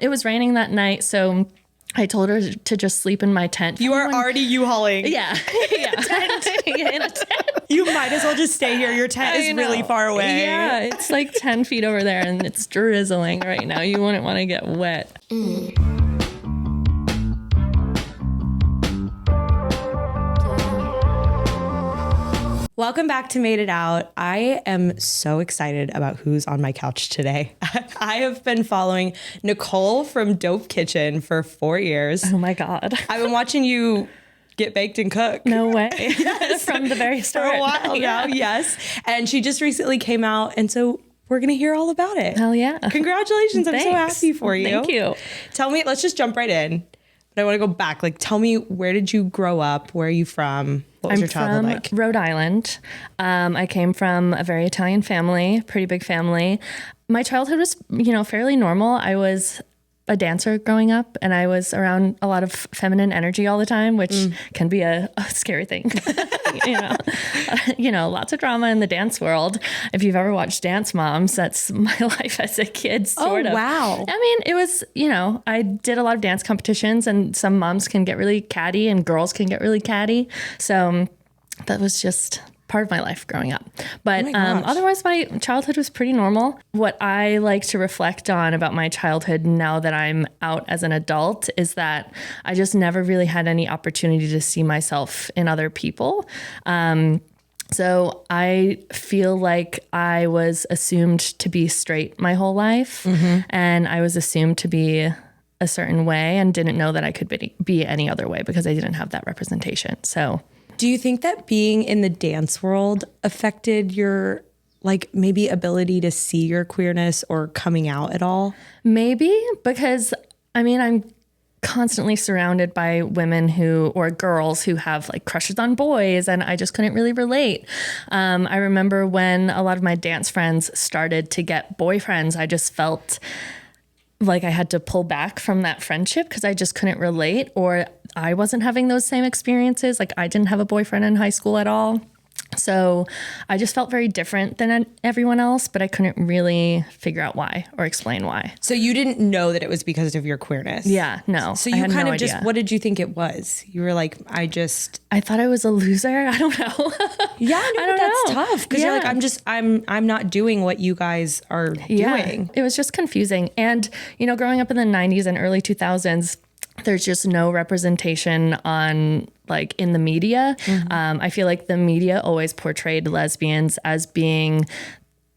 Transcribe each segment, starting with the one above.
It was raining that night, so I told her to just sleep in my tent. You are already U-hauling. Yeah. Yeah. In a tent. You might as well just stay here. Your tent is really far away. Yeah, it's like 10 feet over there and it's drizzling right now. You wouldn't want to get wet. Welcome back to Made It Out. I am so excited about who's on my couch today. I have been following Nicole from Dope Kitchen for 4 years. Oh my God. I've been watching you get baked and cook. No way. Yes. From the very start. For a while now, yes. And she just recently came out, and so we're going to hear all about it. Hell yeah. Congratulations. I'm so happy for you. Thank you. Tell me, let's just jump right in. But I want to go back. Like, tell me, where did you grow up? Where are you from? What was your childhood like? I'm from Rhode Island. I came from a very Italian family, pretty big family. My childhood was, fairly normal. I was a dancer growing up, and I was around a lot of feminine energy all the time, which can be a scary thing. Lots of drama in the dance world. If you've ever watched Dance Moms, that's my life as a kid, sort of. Oh, wow. I mean, it was, I did a lot of dance competitions, and some moms can get really catty and girls can get really catty. So that was just part of my life growing up. But otherwise, my childhood was pretty normal. What I like to reflect on about my childhood now that I'm out as an adult is that I just never really had any opportunity to see myself in other people. So I feel like I was assumed to be straight my whole life, and I was assumed to be a certain way and didn't know that I could be any other way because I didn't have that representation. So do you think that being in the dance world affected your, maybe ability to see your queerness or coming out at all? Maybe, because, I'm constantly surrounded by women or girls who have crushes on boys, and I just couldn't really relate. I remember when a lot of my dance friends started to get boyfriends, I just felt like I had to pull back from that friendship because I just couldn't relate, or I wasn't having those same experiences. I didn't have a boyfriend in high school at all. So I just felt very different than everyone else, but I couldn't really figure out why or explain why. So you didn't know that it was because of your queerness? Yeah, no. So you kind of just, what did you think it was? You were like, I thought I was a loser. I don't know. Yeah, no, that's tough. Because you're like, I'm not doing what you guys are doing. It was just confusing. And, growing up in the 90s and early 2000s, there's just no representation on in the media. I feel like the media always portrayed lesbians as being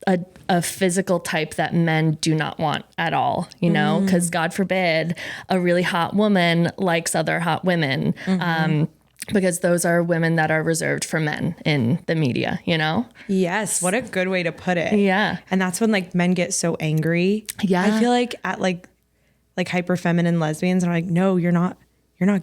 a physical type that men do not want at all, because God forbid a really hot woman likes other hot women. Because those are women that are reserved for men in the media, Yes. What a good way to put it. Yeah. And that's when men get so angry. Yeah. I feel like at hyper feminine lesbians, and I'm like, no, you're not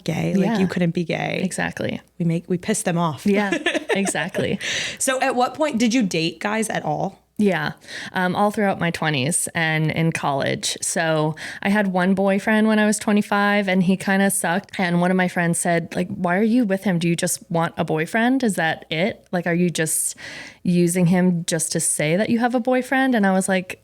gay. You couldn't be gay. Exactly. We piss them off. Yeah, exactly. So at what point did you date guys at all? Yeah. All throughout my 20s and in college. So I had one boyfriend when I was 25 and he kind of sucked. And one of my friends said, why are you with him? Do you just want a boyfriend? Is that it? Are you just using him just to say that you have a boyfriend? And I was like,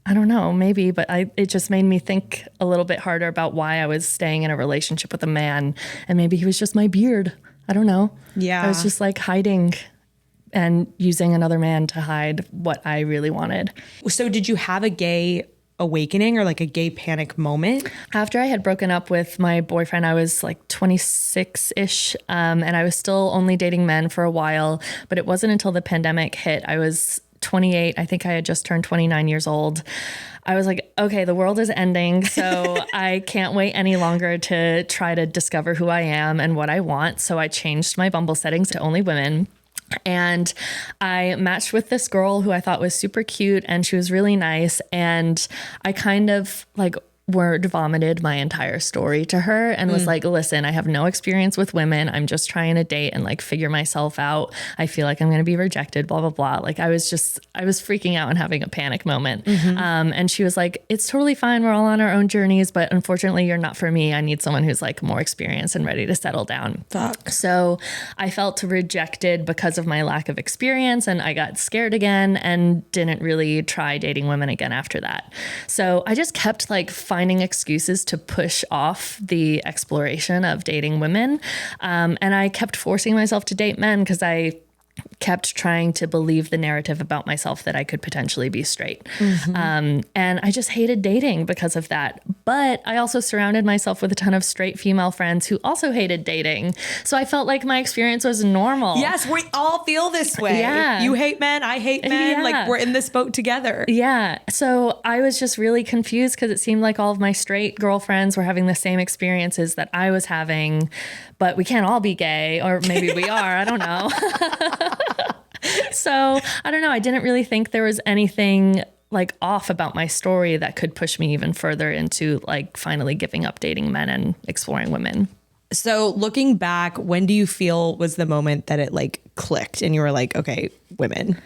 I don't know, maybe, but it just made me think a little bit harder about why I was staying in a relationship with a man. And maybe he was just my beard. I don't know. Yeah. I was just hiding and using another man to hide what I really wanted. So did you have a gay awakening or a gay panic moment? After I had broken up with my boyfriend, I was 26-ish, and I was still only dating men for a while, but it wasn't until the pandemic hit. I was 28. I think I had just turned 29 years old. I was like, okay, the world is ending. So I can't wait any longer to try to discover who I am and what I want. So I changed my Bumble settings to only women. And I matched with this girl who I thought was super cute and she was really nice. And I kind of word vomited my entire story to her and was like, listen, I have no experience with women. I'm just trying to date and figure myself out. I feel like I'm going to be rejected, blah, blah, blah. I was freaking out and having a panic moment. And she was like, it's totally fine. We're all on our own journeys, but unfortunately you're not for me. I need someone who's more experienced and ready to settle down. Fuck. So I felt rejected because of my lack of experience and I got scared again and didn't really try dating women again after that. So I just kept finding excuses to push off the exploration of dating women. And I kept forcing myself to date men because I kept trying to believe the narrative about myself that I could potentially be straight. And I just hated dating because of that. But I also surrounded myself with a ton of straight female friends who also hated dating. So I felt like my experience was normal. Yes, we all feel this way. Yeah. You hate men, I hate men. Yeah. Like we're in this boat together. Yeah. So I was just really confused because it seemed like all of my straight girlfriends were having the same experiences that I was having, but we can't all be gay, or maybe we are. I don't know. So I don't know. I didn't really think there was anything like off about my story that could push me even further into like finally giving up dating men and exploring women. So looking back, when do you feel was the moment that it like clicked and you were like, okay, women?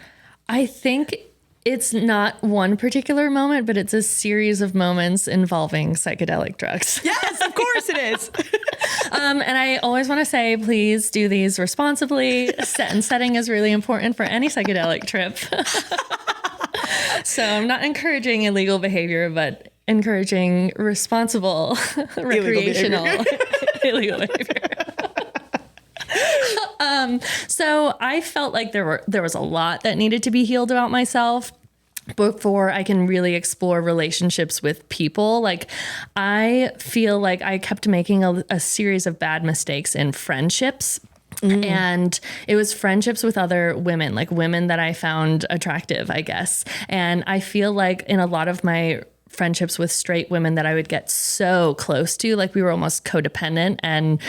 I think it's not one particular moment, but it's a series of moments involving psychedelic drugs. Yes, of course it is. And I always want to say, please do these responsibly. Setting is really important for any psychedelic trip. So I'm not encouraging illegal behavior, but encouraging responsible recreational illegal behavior. So I felt like there was a lot that needed to be healed about myself before I can really explore relationships with people. Like, I feel like I kept making a series of bad mistakes in friendships. And it was friendships with other women, like women that I found attractive, I guess. And I feel like in a lot of my friendships with straight women that I would get so close to, like we were almost codependent and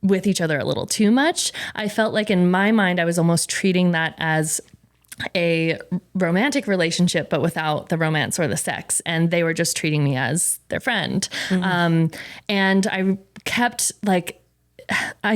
with each other a little too much. I felt like in my mind, I was almost treating that as a romantic relationship, but without the romance or the sex. And they were just treating me as their friend. And I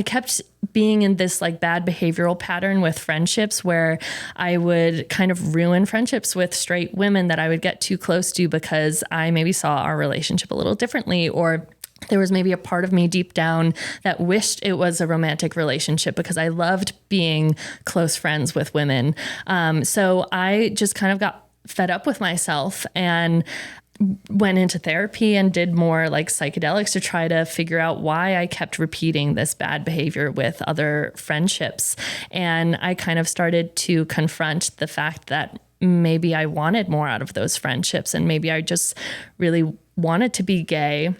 kept being in this like bad behavioral pattern with friendships where I would kind of ruin friendships with straight women that I would get too close to because I maybe saw our relationship a little differently, or there was maybe a part of me deep down that wished it was a romantic relationship because I loved being close friends with women. So I just kind of got fed up with myself and went into therapy and did more like psychedelics to try to figure out why I kept repeating this bad behavior with other friendships. And I kind of started to confront the fact that maybe I wanted more out of those friendships and maybe I just really wanted to be gay.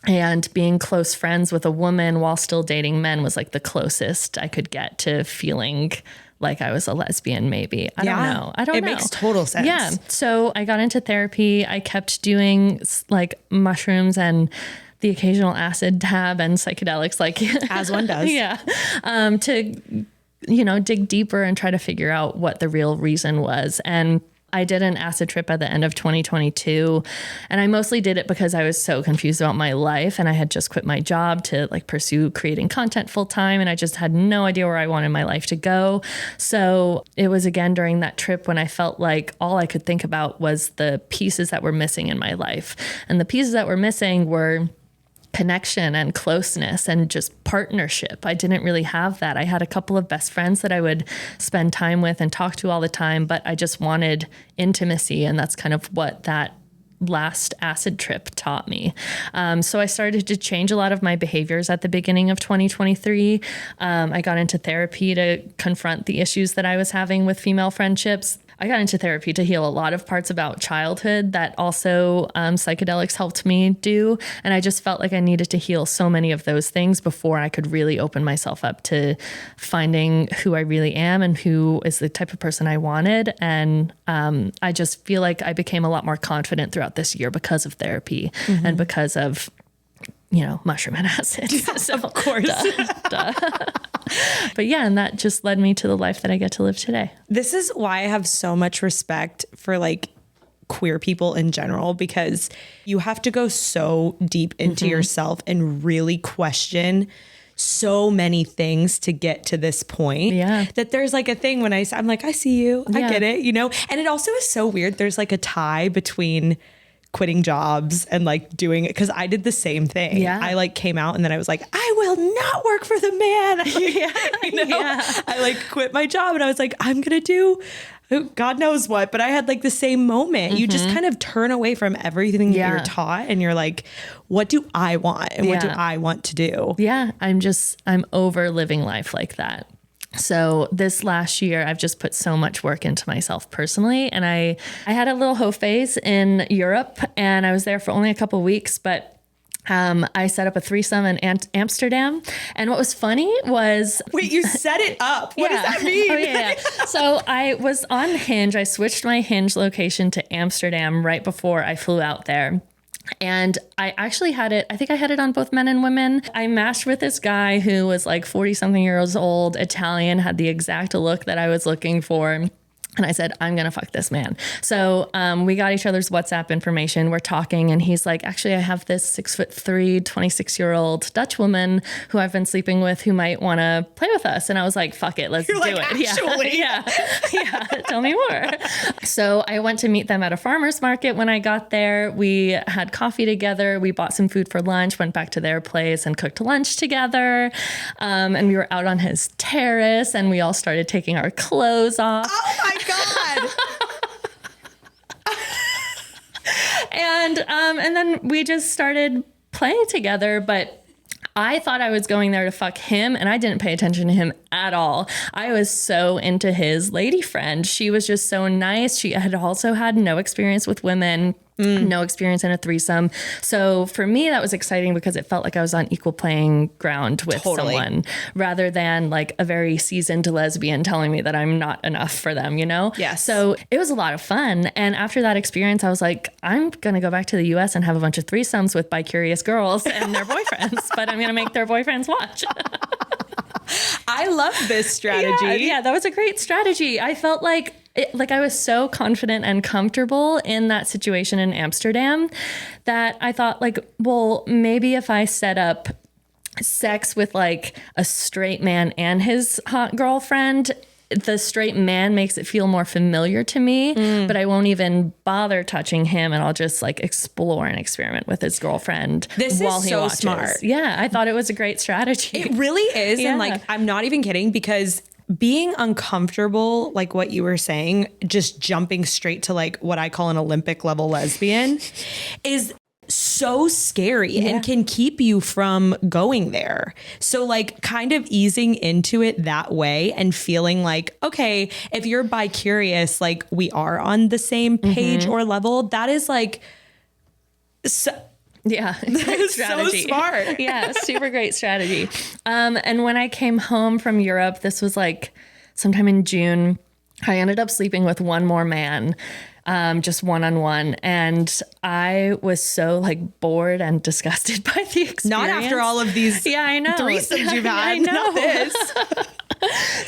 And being close friends with a woman while still dating men was like the closest I could get to feeling like I was a lesbian, maybe. I don't know. It makes total sense. Yeah. So I got into therapy. I kept doing like mushrooms and the occasional acid tab and psychedelics, like as one does. Yeah. To, dig deeper and try to figure out what the real reason was. And I did an acid trip at the end of 2022, and I mostly did it because I was so confused about my life, and I had just quit my job to like pursue creating content full time, and I just had no idea where I wanted my life to go. So it was again during that trip when I felt like all I could think about was the pieces that were missing in my life, and the pieces that were missing were connection and closeness and just partnership. I didn't really have that. I had a couple of best friends that I would spend time with and talk to all the time, but I just wanted intimacy. And that's kind of what that last acid trip taught me. So I started to change a lot of my behaviors at the beginning of 2023. I got into therapy to confront the issues that I was having with female friendships. I got into therapy to heal a lot of parts about childhood that also psychedelics helped me do. And I just felt like I needed to heal so many of those things before I could really open myself up to finding who I really am and who is the type of person I wanted. And I just feel like I became a lot more confident throughout this year because of therapy and because of mushroom and acid. So, of course. Duh. But yeah, and that just led me to the life that I get to live today. This is why I have so much respect for like queer people in general, because you have to go so deep into yourself and really question so many things to get to this point. Yeah. That there's like a thing when I'm like, I see you, I get it, and it also is so weird. There's like a tie between quitting jobs and like doing it, because I did the same thing. Yeah. I like came out and then I was like, I will not work for the man. I like quit my job and I was like, I'm gonna do God knows what, but I had like the same moment. You just kind of turn away from everything that you're taught and you're like, what do I want? And what do I want to do? Yeah. I'm over living life like that. So this last year, I've just put so much work into myself personally. And I had a little hoe phase in Europe and I was there for only a couple of weeks, but I set up a threesome in Amsterdam. And what was funny was... Wait, you set it up? What does that mean? Oh, yeah. So I was on Hinge. I switched my Hinge location to Amsterdam right before I flew out there. And I actually had it, I think I had it on both men and women. I matched with this guy who was like 40 something years old, Italian, had the exact look that I was looking for. And I said, I'm going to fuck this man. So we got each other's WhatsApp information. We're talking and he's like, actually, I have this 6'3", 26-year-old Dutch woman who I've been sleeping with who might want to play with us. And I was like, fuck it, let's do it. Actually. Yeah. Tell me more. So I went to meet them at a farmer's market when I got there. We had coffee together. We bought some food for lunch, went back to their place and cooked lunch together. And we were out on his terrace and we all started taking our clothes off. Oh my God. And then we just started playing together, but I thought I was going there to fuck him and I didn't pay attention to him at all. I was so into his lady friend. She was just so nice. She had also had no experience with women. No experience in a threesome. So for me, that was exciting because it felt like I was on equal playing ground with someone rather than like a very seasoned lesbian telling me that I'm not enough for them, you know? Yes. So it was a lot of fun. And after that experience, I was like, I'm going to go back to the US and have a bunch of threesomes with bi-curious girls and their boyfriends, but I'm going to make their boyfriends watch. I love this strategy. Yeah, that was a great strategy. I felt like I was so confident and comfortable in that situation in Amsterdam that I thought like, well, maybe if I set up sex with like a straight man and his hot girlfriend, the straight man makes it feel more familiar to me, but I won't even bother touching him and I'll just like explore and experiment with his girlfriend. This while is he so watches. smart. Yeah, I thought it was a great strategy. It really is. Yeah. And like, I'm not even kidding because being uncomfortable, like what you were saying, just jumping straight to like what I call an Olympic level lesbian is so scary and can keep you from going there. So like kind of easing into it that way and feeling like, okay, if you're bi-curious, like we are on the same page or level, that is like... Yeah, great strategy. So smart. Yeah, super great strategy. And when I came home from Europe, this was like sometime in June, I ended up sleeping with one more man, just one-on-one. And I was so like bored and disgusted by the experience. Not after all of these I know. threesomes you've had. I know. Not this.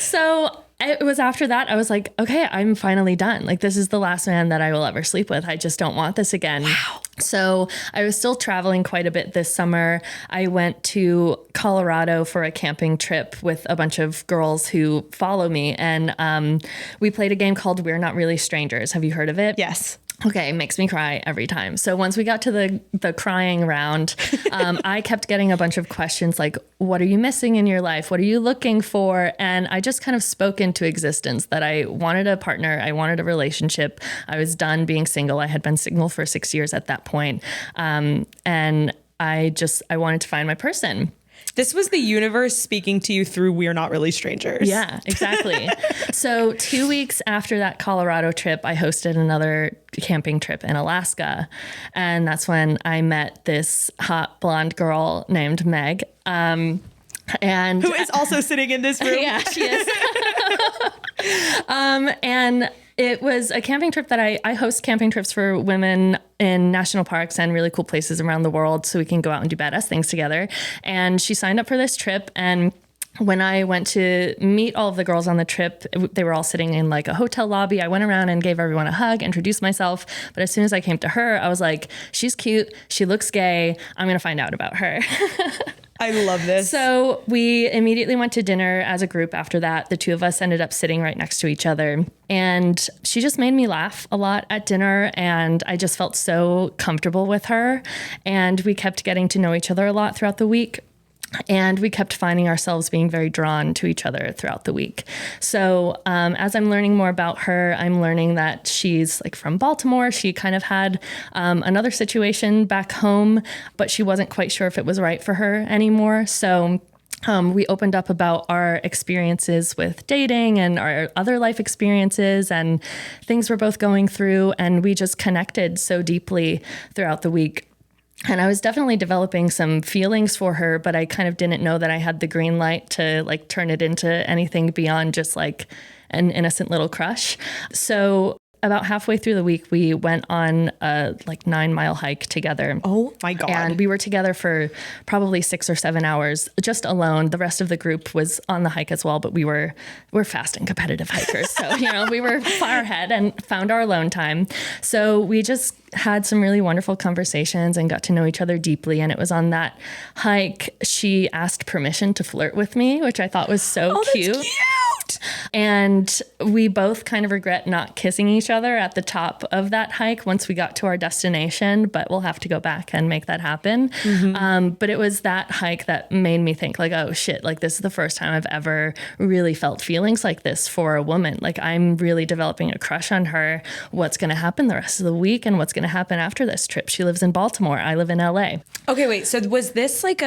So it was after that, I was like, okay, I'm finally done. Like, this is the last man that I will ever sleep with. I just don't want this again. Wow. So I was still traveling quite a bit this summer. I went to Colorado for a camping trip with a bunch of girls who follow me. And we played a game called We're Not Really Strangers. Have you heard of it? Yes. Okay, makes me cry every time. So once we got to the crying round, I kept getting a bunch of questions like, what are you missing in your life? What are you looking for? And I just kind of spoke into existence that I wanted a partner. I wanted a relationship. I was done being single. I had been single for 6 years at that point. And I wanted to find my person. This was the universe speaking to you through We're Not Really Strangers. Yeah, exactly. So 2 weeks after that Colorado trip, I hosted another camping trip in Alaska. And that's when I met this hot blonde girl named Meg. And who is also sitting in this room. Yeah, she is. And it was a camping trip that I host camping trips for women in national parks and really cool places around the world so we can go out and do badass things together. And she signed up for this trip. And when I went to meet all of the girls on the trip, they were all sitting in like a hotel lobby. I went around and gave everyone a hug, introduced myself. But as soon as I came to her, I was like, she's cute. She looks gay. I'm going to find out about her. I love this. So we immediately went to dinner as a group after that. The two of us ended up sitting right next to each other. And she just made me laugh a lot at dinner. And I just felt so comfortable with her. And we kept getting to know each other a lot throughout the week. And we kept finding ourselves being very drawn to each other throughout the week. So as I'm learning more about her, I'm learning that she's like from Baltimore. She kind of had another situation back home, but she wasn't quite sure if it was right for her anymore. So we opened up about our experiences with dating and our other life experiences and things we're both going through. And we just connected so deeply throughout the week. And I was definitely developing some feelings for her, but I kind of didn't know that I had the green light to like turn it into anything beyond just like an innocent little crush. So about halfway through the week, we went on a like 9-mile hike together. Oh my God. And we were together for probably 6 or 7 hours, just alone. The rest of the group was on the hike as well, but we're fast and competitive hikers. So, we were far ahead and found our alone time. So we just had some really wonderful conversations and got to know each other deeply. And it was on that hike, she asked permission to flirt with me, which I thought was so cute. That's cute. And we both kind of regret not kissing each other at the top of that hike once we got to our destination, but we'll have to go back and make that happen. Mm-hmm. But it was that hike that made me think like, oh shit, like this is the first time I've ever really felt feelings like this for a woman. Like I'm really developing a crush on her. What's going to happen the rest of the week and what's going to happen after this trip? She lives in Baltimore. I live in LA. Okay, wait. So was this like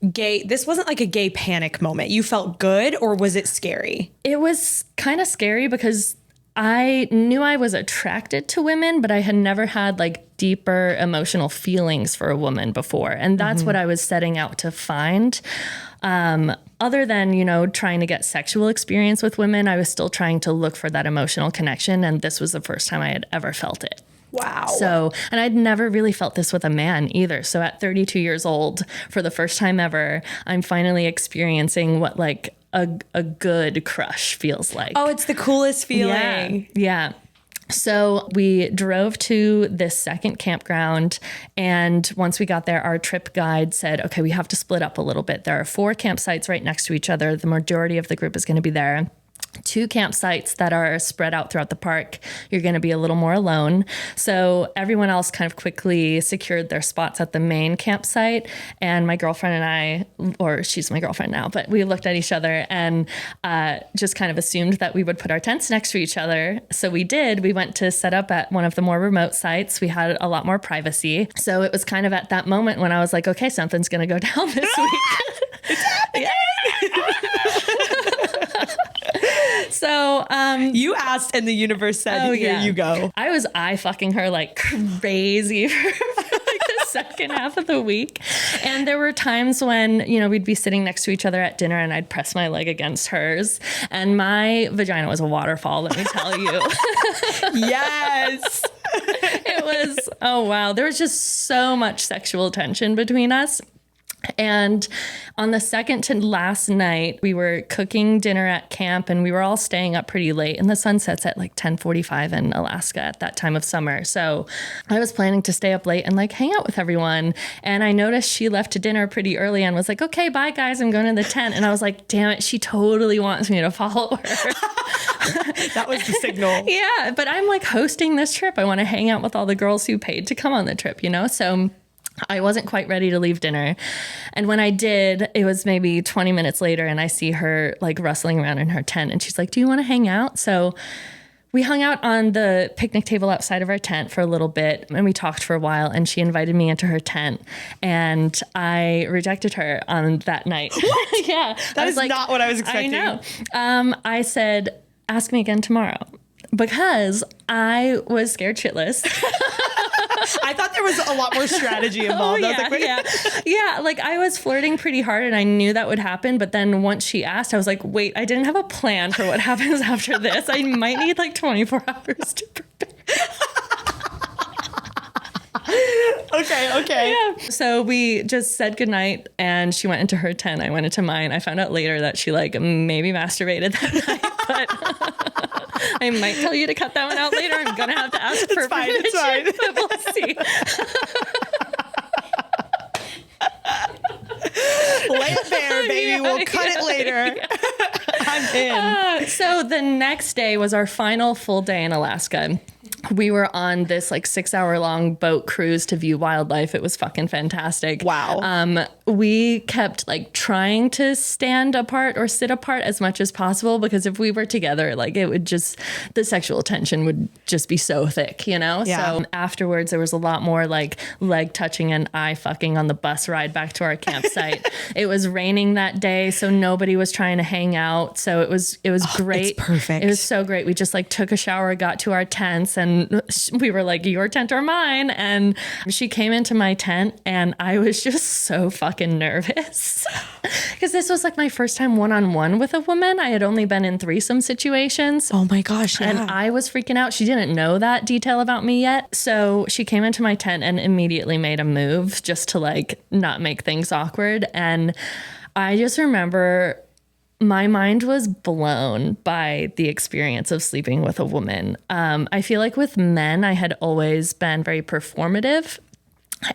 this wasn't like a gay panic moment. You felt good, or was it scary? It was kind of scary because I knew I was attracted to women, but I had never had like deeper emotional feelings for a woman before. And that's what I was setting out to find. Other than, trying to get sexual experience with women, I was still trying to look for that emotional connection. And this was the first time I had ever felt it. Wow. So, and I'd never really felt this with a man either. So at 32 years old, for the first time ever, I'm finally experiencing what like a good crush feels like. Oh, it's the coolest feeling. Yeah. So we drove to this second campground, and once we got there, our trip guide said, okay, we have to split up a little bit. There are 4 campsites right next to each other. The majority of the group is going to be there. 2 campsites that are spread out throughout the park, you're going to be a little more alone. So everyone else kind of quickly secured their spots at the main campsite. And my girlfriend and I, or she's my girlfriend now, but we looked at each other and just kind of assumed that we would put our tents next to each other. So we did. We went to set up at one of the more remote sites. We had a lot more privacy. So it was kind of at that moment when I was like, okay, something's going to go down this week. It's happening. So you asked and the universe said, here you go. I was fucking her like crazy for like the second half of the week. And there were times when, we'd be sitting next to each other at dinner and I'd press my leg against hers. And my vagina was a waterfall, let me tell you. Yes. It was, oh wow. There was just so much sexual tension between us. And on the second to last night, we were cooking dinner at camp and we were all staying up pretty late, and the sun sets at like 10:45 in Alaska at that time of summer. So I was planning to stay up late and like hang out with everyone. And I noticed she left to dinner pretty early and was like, okay, bye guys, I'm going to the tent. And I was like, damn it, she totally wants me to follow her. That was the signal. Yeah, but I'm like hosting this trip. I want to hang out with all the girls who paid to come on the trip, So I wasn't quite ready to leave dinner. And when I did, it was maybe 20 minutes later and I see her like rustling around in her tent and she's like, do you want to hang out? So we hung out on the picnic table outside of our tent for a little bit and we talked for a while, and she invited me into her tent and I rejected her on that night. What? Yeah. That is like, not what I was expecting. I know. I said, ask me again tomorrow, because I was scared shitless. I thought there was a lot more strategy involved. I was like, yeah. Like I was flirting pretty hard and I knew that would happen. But then once she asked, I was like, wait, I didn't have a plan for what happens after this. I might need like 24 hours to prepare. Okay. Yeah. So we just said goodnight and she went into her tent. I went into mine. I found out later that she like maybe masturbated that night, but I might tell you to cut that one out later. I'm going to have to ask for permission. It's fine. But we'll see. Lay it there, baby. We'll cut it later. Yeah. I'm in. So the next day was our final full day in Alaska. we were on this like 6-hour long boat cruise to view wildlife. It was fucking fantastic. Wow. We kept like trying to stand apart or sit apart as much as possible, because if we were together, like it would just, the sexual tension would just be so thick, you know? Yeah. So afterwards there was a lot more like leg touching and eye fucking on the bus ride back to our campsite. It was raining that day, so nobody was trying to hang out. So it was great. It's perfect. It was so great. We just like took a shower, got to our tents, and we were like, your tent or mine. And she came into my tent and I was just so fucking nervous because this was like my first time one-on-one with a woman. I had only been in threesome situations. Oh my gosh. Yeah. And I was freaking out. She didn't know that detail about me yet. So she came into my tent and immediately made a move just to like not make things awkward. And I just remember my mind was blown by the experience of sleeping with a woman. I feel like with men, I had always been very performative.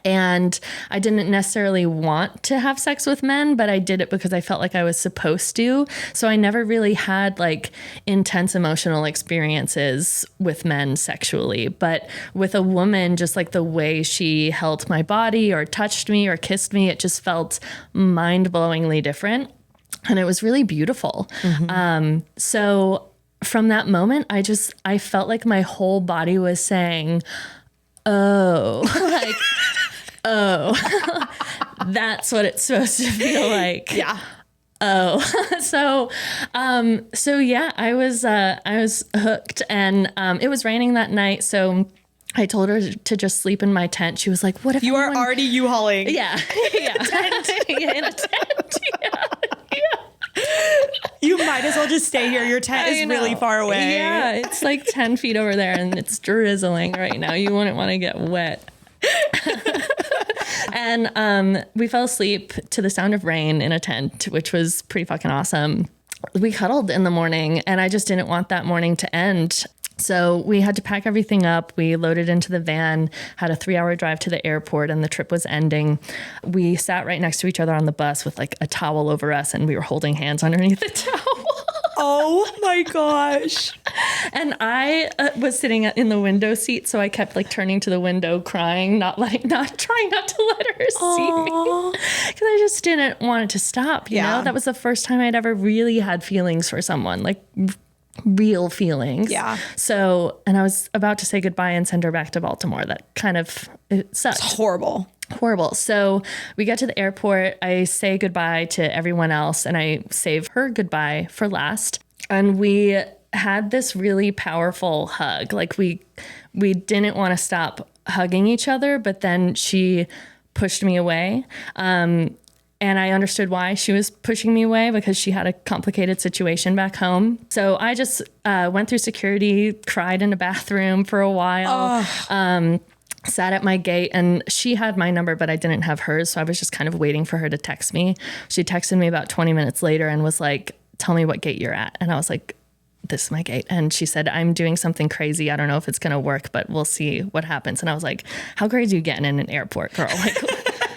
And I didn't necessarily want to have sex with men, but I did it because I felt like I was supposed to. So I never really had like intense emotional experiences with men sexually. But with a woman, just like the way she held my body or touched me or kissed me, it just felt mind-blowingly different. And it was really beautiful. So from that moment, I felt like my whole body was saying, oh, like, oh, that's what it's supposed to feel like. Yeah. Oh, so yeah, I was hooked, and it was raining that night. So I told her to just sleep in my tent. She was like, what if You are already U-hauling. Yeah. Yeah. Yeah, in a tent. Yeah. You might as well just stay here. Your tent is really far away. Yeah, it's like 10 feet over there and it's drizzling right now. You wouldn't want to get wet. And we fell asleep to the sound of rain in a tent, which was pretty fucking awesome. We cuddled in the morning and I just didn't want that morning to end. So we had to pack everything up. We loaded into the van, had a 3-hour drive to the airport, and the trip was ending. We sat right next to each other on the bus with like a towel over us, and we were holding hands underneath the towel. Oh my gosh. And I was sitting in the window seat, so I kept like turning to the window, crying, not trying not to let her see me, because I just didn't want it to stop. You know, that was the first time I'd ever really had feelings for someone, like real feelings. Yeah. So, and I was about to say goodbye and send her back to Baltimore. That kind of, it sucked. It's horrible. So we get to the airport. I say goodbye to everyone else and I save her goodbye for last. And we had this really powerful hug. Like we didn't want to stop hugging each other, but then she pushed me away. And I understood why she was pushing me away, because she had a complicated situation back home. So I just went through security, cried in a bathroom for a while, sat at my gate, and she had my number, but I didn't have hers. So I was just kind of waiting for her to text me. She texted me about 20 minutes later and was like, tell me what gate you're at. And I was like, this is my gate. And she said, I'm doing something crazy. I don't know if it's going to work, but we'll see what happens. And I was like, how crazy are you getting in an airport, girl? Like,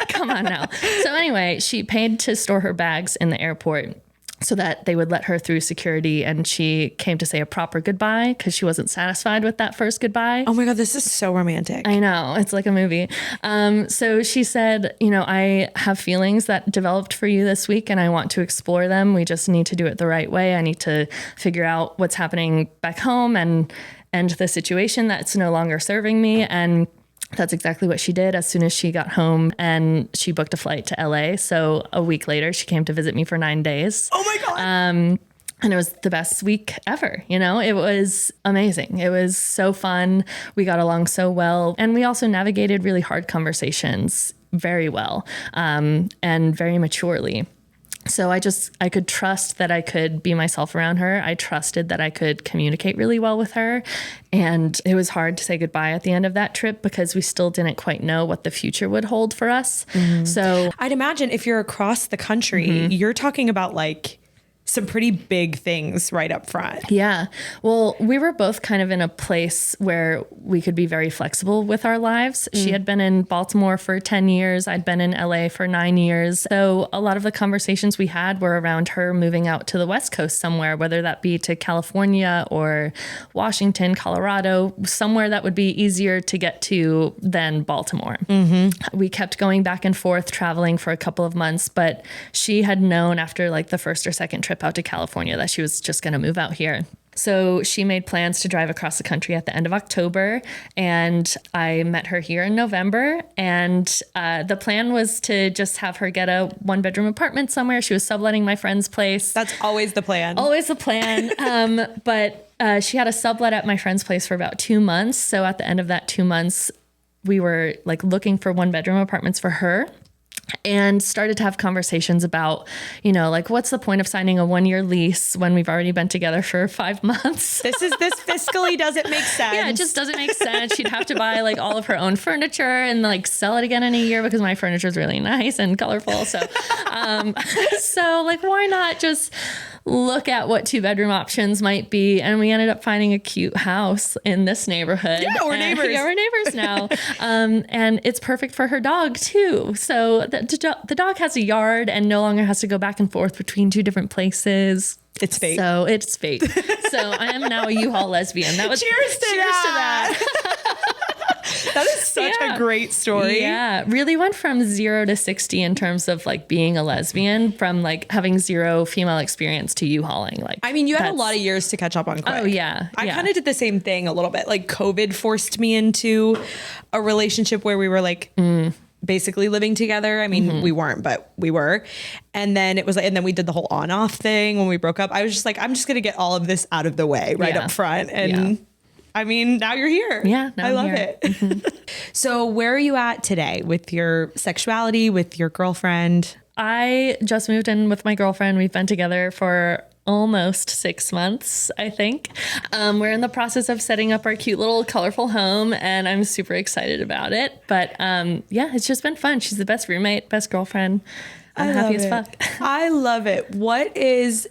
come on now. So anyway, she paid to store her bags in the airport so that they would let her through security. And she came to say a proper goodbye because she wasn't satisfied with that first goodbye. Oh my God, this is so romantic. I know. It's like a movie. So she said, you know, I have feelings that developed for you this week and I want to explore them. We just need to do it the right way. I need to figure out what's happening back home and the situation that's no longer serving me. And that's exactly what she did as soon as she got home, and she booked a flight to LA. So a week later, she came to visit me for 9 days. Oh my God. And it was the best week ever. You know, it was amazing. It was so fun. We got along so well. And we also navigated really hard conversations very well, and very maturely. So I could trust that I could be myself around her. I trusted that I could communicate really well with her. And it was hard to say goodbye at the end of that trip because we still didn't quite know what the future would hold for us. Mm-hmm. So I'd imagine if you're across the country, you're talking about like some pretty big things right up front. Yeah. Well, we were both kind of in a place where we could be very flexible with our lives. She had been in Baltimore for 10 years. I'd been in LA for 9 years. So a lot of the conversations we had were around her moving out to the West Coast somewhere, whether that be to California or Washington, Colorado, somewhere that would be easier to get to than Baltimore. We kept going back and forth traveling for a couple of months, but she had known after like the first or second trip out to California that she was just going to move out here. So she made plans to drive across the country at the end of October, and I met her here in November. And the plan was to just have her get a 1-bedroom apartment somewhere. She was subletting my friend's place. That's always the plan. Always the plan. But she had a sublet at my friend's place for about 2 months. So at the end of that 2 months, we were like looking for 1-bedroom apartments for her. And started to have conversations about, you know, like, what's the point of signing a 1-year lease when we've already been together for 5 months? This fiscally doesn't make sense. Yeah, it just doesn't make sense. She'd have to buy like all of her own furniture and like sell it again in a year because my furniture is really nice and colorful. So, so like, why not just look at what 2-bedroom options might be? And we ended up finding a cute house in this neighborhood. Yeah, we're neighbors. Yeah, we're neighbors now. And it's perfect for her dog too. So the dog has a yard and no longer has to go back and forth between 2 different places. It's fate. So it's fate. So I am now a U-Haul lesbian. That was cheers to that. That is such a great story. Yeah. Really went from 0 to 60 in terms of like being a lesbian, from like having 0 female experience to U-Hauling. Like, I mean, you had a lot of years to catch up on quick. Oh yeah. I kind of did the same thing a little bit. Like COVID forced me into a relationship where we were like basically living together. I mean, we weren't, but we were. And then it was like, and then we did the whole on off thing when we broke up. I was just like, I'm just going to get all of this out of the way right up front. And I mean, now you're here. Yeah. I love it. So where are you at today with your sexuality, with your girlfriend? I just moved in with my girlfriend. We've been together for almost 6 months, I think. We're in the process of setting up our cute little colorful home, and I'm super excited about it. But yeah, it's just been fun. She's the best roommate, best girlfriend. I'm happy as fuck. I love it. What is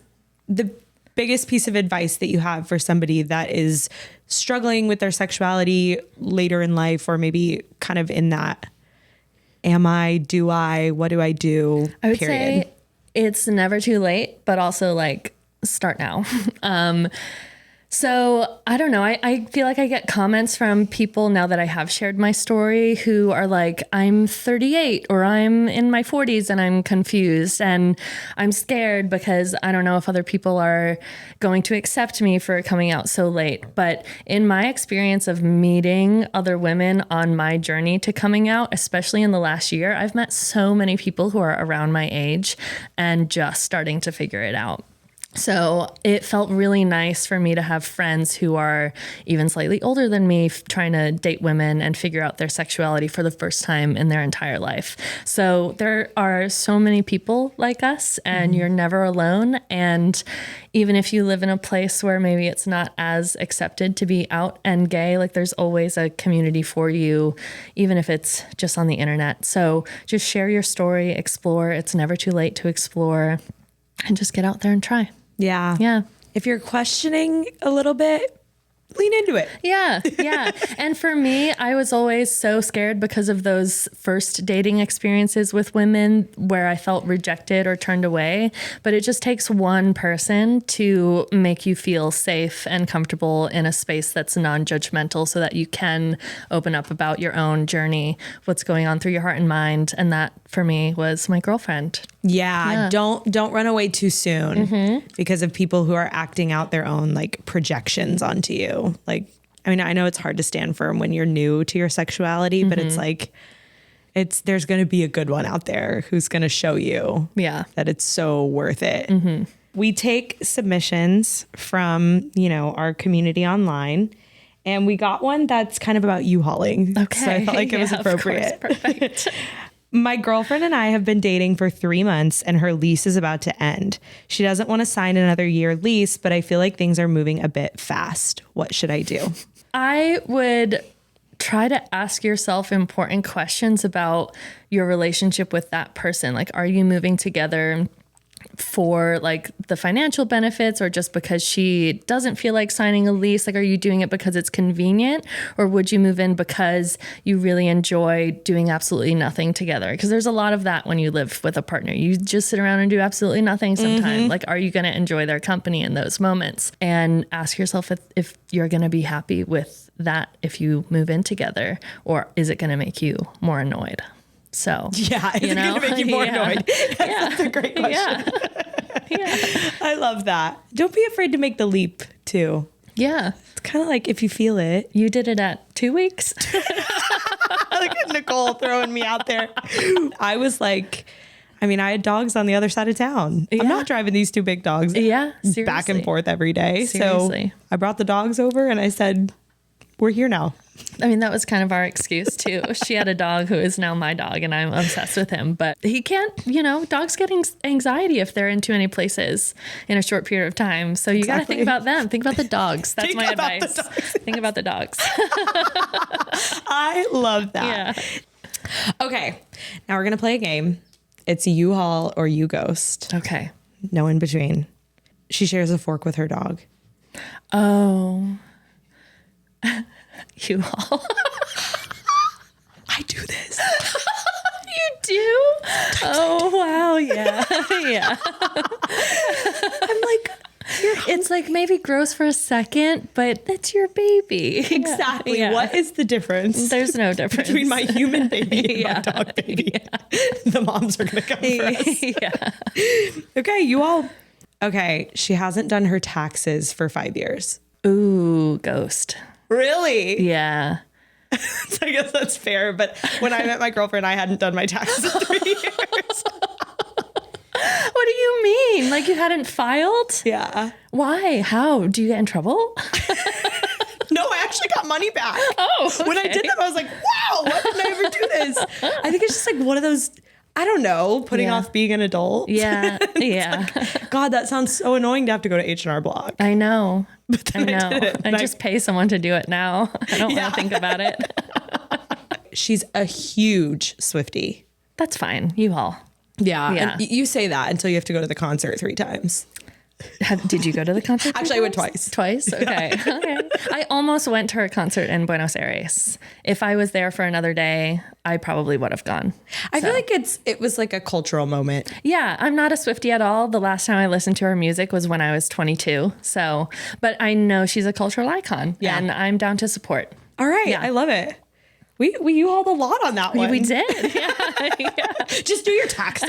the biggest piece of advice that you have for somebody that is struggling with their sexuality later in life, or maybe kind of in that, am I, do I, what do I do? I would say it's never too late, but also like start now. So I don't know. I feel like I get comments from people now that I have shared my story who are like, I'm 38 or I'm in my 40s and I'm confused and I'm scared because I don't know if other people are going to accept me for coming out so late. But in my experience of meeting other women on my journey to coming out, especially in the last year, I've met so many people who are around my age and just starting to figure it out. So it felt really nice for me to have friends who are even slightly older than me trying to date women and figure out their sexuality for the first time in their entire life. So there are so many people like us, and you're never alone. And even if you live in a place where maybe it's not as accepted to be out and gay, like there's always a community for you, even if it's just on the internet. So just share your story, explore. It's never too late to explore, and just get out there and try. Yeah. Yeah. If you're questioning a little bit, lean into it. Yeah. Yeah. And for me, I was always so scared because of those first dating experiences with women where I felt rejected or turned away. But it just takes one person to make you feel safe and comfortable in a space that's non-judgmental so that you can open up about your own journey, what's going on through your heart and mind. And that for me was my girlfriend. Yeah. Don't run away too soon because of people who are acting out their own like projections onto you. Like, I mean, I know it's hard to stand firm when you're new to your sexuality, but it's like, there's going to be a good one out there who's going to show you that it's so worth it. We take submissions from, our community online, and we got one that's kind of about U-hauling. Okay. So I felt like it was appropriate. Of course. Perfect. My girlfriend and I have been dating for 3 months, and her lease is about to end. She doesn't want to sign another year lease, but I feel like things are moving a bit fast. What should I do? I would try to ask yourself important questions about your relationship with that person. Like, are you moving together for like the financial benefits, or just because she doesn't feel like signing a lease? Like, are you doing it because it's convenient, or would you move in because you really enjoy doing absolutely nothing together? Because there's a lot of that when you live with a partner. You just sit around and do absolutely nothing sometimes. Like, are you going to enjoy their company in those moments? And ask yourself if you're going to be happy with that if you move in together, or is it going to make you more annoyed? So, yeah, it's going to make you more annoyed. That's a great question. I love that. Don't be afraid to make the leap too. Yeah. It's kind of like if you feel it. You did it at 2 weeks. Look at Nicole throwing me out there. I was like, I had dogs on the other side of town. I'm not driving these two big dogs back and forth every day. Seriously. So I brought the dogs over and I said, we're here now. That was kind of our excuse too. She had a dog who is now my dog, and I'm obsessed with him, but he can't, dogs get anxiety if they're in too many places in a short period of time. So you got to think about them. Think about the dogs. That's my advice. Think about the dogs. I love that. Yeah. Okay. Now we're going to play a game. It's you haul or you ghost. Okay. No in between. She shares a fork with her dog. Oh. You haul. I do this. You do? Oh, wow. Yeah. Yeah. I'm like, it's like maybe gross for a second, but that's your baby. Exactly. Yeah. What is the difference? There's no difference between my human baby and my dog baby. Yeah. The moms are going to come for us. Yeah. Okay, you all. Okay, she hasn't done her taxes for 5 years. Ooh, ghost. Really? Yeah. So I guess that's fair. But when I met my girlfriend, I hadn't done my taxes in 3 years. What do you mean? Like you hadn't filed? Yeah. Why? How? Do you get in trouble? No, I actually got money back. Oh, okay. When I did that, I was like, wow, why didn't I ever do this? I think it's just like one of those, I don't know, putting off being an adult. Yeah. Yeah. Like, God, that sounds so annoying to have to go to H&R Block. I know. But I know. I just pay someone to do it now. I don't want to think about it. She's a huge Swiftie. That's fine. You all. Yeah. And you say that until you have to go to the concert 3 times. Did you go to the concert? Actually, I went twice. Twice? Okay. Yeah. Okay. I almost went to her concert in Buenos Aires. If I was there for another day, I probably would have gone. I feel like it was like a cultural moment. Yeah, I'm not a Swiftie at all. The last time I listened to her music was when I was 22. So, but I know she's a cultural icon, and I'm down to support. All right. Yeah. I love it. We you hauled a lot on that one. We did. Yeah. Just do your taxes.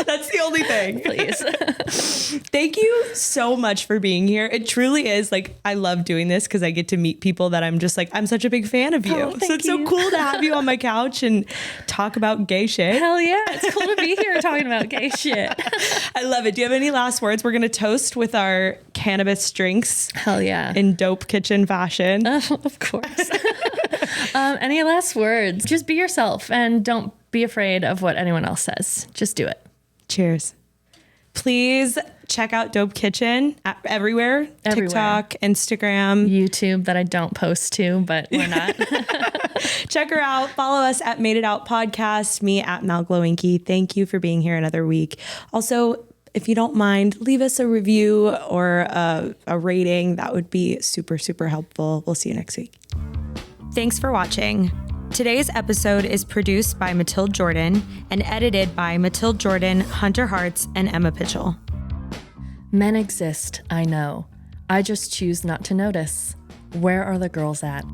That's the only thing. Please. Thank you so much for being here. It truly is like, I love doing this because I get to meet people that I'm just like, I'm such a big fan of you. Oh, so it's so cool to have you on my couch and talk about gay shit. Hell yeah. It's cool to be here talking about gay shit. I love it. Do you have any last words? We're going to toast with our cannabis drinks. Hell yeah. In dope kitchen fashion. Of course. Any last words? Just be yourself and don't be afraid of what anyone else says. Just do it. Cheers. Please check out Dope Kitchen everywhere. TikTok, Instagram, YouTube that I don't post to, but we're not. Check her out. Follow us at Made It Out Podcast, me at Mal Glowinky. Thank you for being here another week. Also, if you don't mind, leave us a review or a rating. That would be super, super helpful. We'll see you next week. Thanks for watching. Today's episode is produced by Matilde Jordan and edited by Matilde Jordan, Hunter Hartz, and Emma Pitchell. Men exist, I know. I just choose not to notice. Where are the girls at?